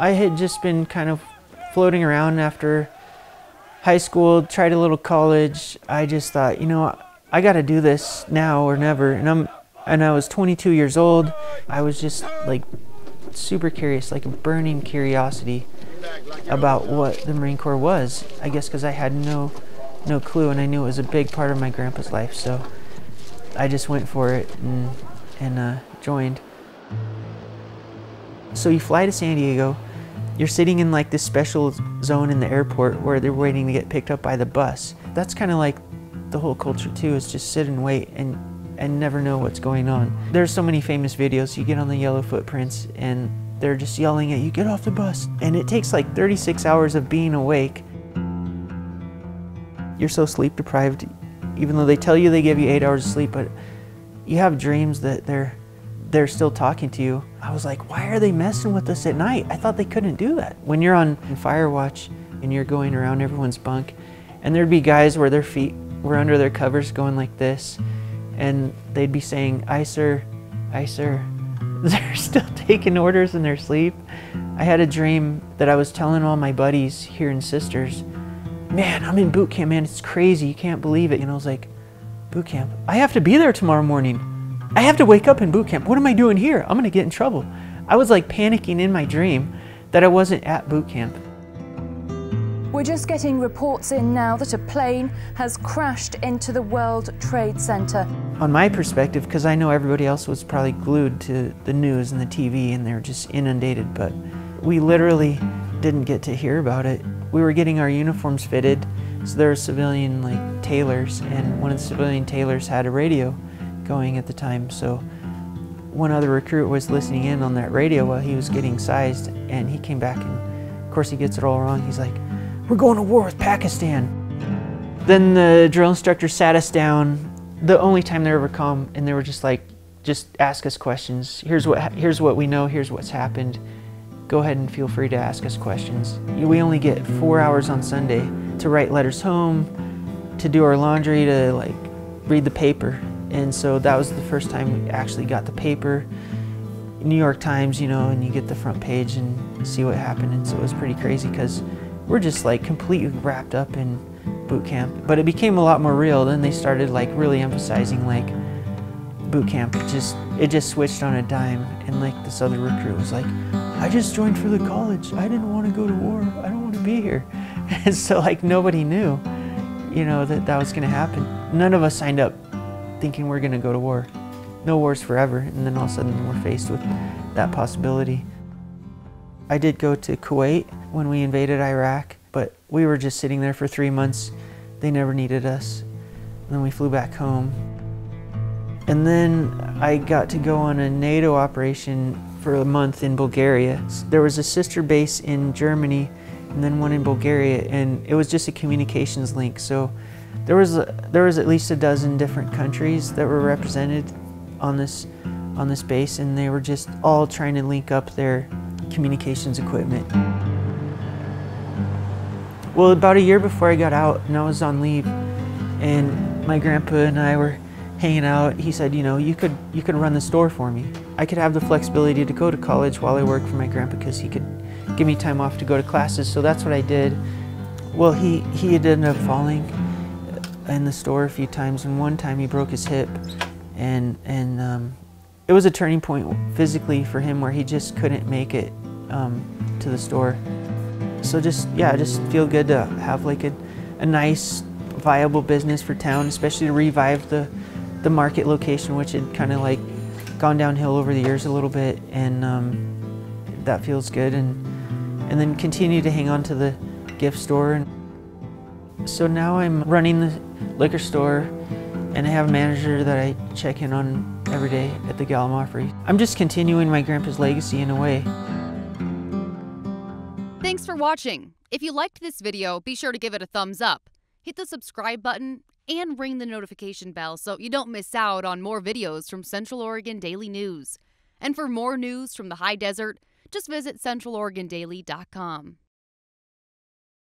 I had just been kind of floating around after high school, tried a little college. I just thought, you know, I got to do this now or never. And I was 22 years old. I was just like super curious, like a burning curiosity about what the Marine Corps was. I guess because I had no clue, and I knew it was a big part of my grandpa's life. So I just went for it and joined. So you fly to San Diego. You're sitting in like this special zone in the airport where they're waiting to get picked up by the bus. That's kind of like the whole culture too, is just sit and wait and never know what's going on. There's so many famous videos. You get on the yellow footprints and they're just yelling at you, get off the bus. And it takes like 36 hours of being awake. You're so sleep deprived, even though they tell you they give you 8 hours of sleep, but you have dreams that they're still talking to you. I was like, why are they messing with us at night? I thought they couldn't do that. When you're on fire watch and you're going around everyone's bunk, and there'd be guys where their feet were under their covers going like this, and they'd be saying, aye sir, aye sir. They're still taking orders in their sleep. I had a dream that I was telling all my buddies here in Sisters, man, I'm in boot camp, man, it's crazy, you can't believe it. And I was like, boot camp? I have to be there tomorrow morning. I have to wake up in boot camp. What am I doing here? I'm gonna get in trouble. I was like panicking in my dream that I wasn't at boot camp. We're just getting reports in now that a plane has crashed into the World Trade Center. On my perspective, because I know everybody else was probably glued to the news and the TV and they were just inundated, but we literally didn't get to hear about it. We were getting our uniforms fitted, so there were civilian like tailors, and one of the civilian tailors had a radio going at the time, so one other recruit was listening in on that radio while he was getting sized, and he came back and of course he gets it all wrong. He's like, we're going to war with Pakistan. Then the drill instructor sat us down, the only time they're ever calm, and they were just like, just ask us questions. Here's what we know, here's what's happened. Go ahead and feel free to ask us questions. We only get 4 hours on Sunday to write letters home, to do our laundry, to like read the paper. And so that was the first time we actually got the paper. New York Times, you know, and you get the front page and see what happened. And so it was pretty crazy because we're just like completely wrapped up in boot camp. But it became a lot more real. Then they started like really emphasizing like boot camp. It just switched on a dime. And like this other recruit was like, I just joined for the college. I didn't want to go to war. I don't want to be here. And so like nobody knew, you know, that was going to happen. None of us signed up thinking we're going to go to war. No wars forever, and then all of a sudden we're faced with that possibility. I did go to Kuwait when we invaded Iraq, but we were just sitting there for 3 months. They never needed us. And then we flew back home. And then I got to go on a NATO operation for a month in Bulgaria. There was a sister base in Germany and then one in Bulgaria, and it was just a communications link. So there was at least a dozen different countries that were represented on this base, and they were just all trying to link up their communications equipment. Well, about a year before I got out and I was on leave, and my grandpa and I were hanging out, he said, you know, you could run the store for me. I could have the flexibility to go to college while I worked for my grandpa because he could give me time off to go to classes, so that's what I did. Well, he had ended up falling in the store a few times, and one time he broke his hip, and it was a turning point physically for him where he just couldn't make it to the store. So just feel good to have like a nice viable business for town, especially to revive the market location, which had kind of like gone downhill over the years a little bit, and that feels good, and then continue to hang on to the gift store. And so now I'm running the liquor store, and I have a manager that I check in on every day at the Gallimaufry. I'm just continuing my grandpa's legacy in a way. Thanks for watching. If you liked this video, be sure to give it a thumbs up. Hit the subscribe button and ring the notification bell so you don't miss out on more videos from Central Oregon Daily News. And for more news from the high desert, just visit centraloregondaily.com.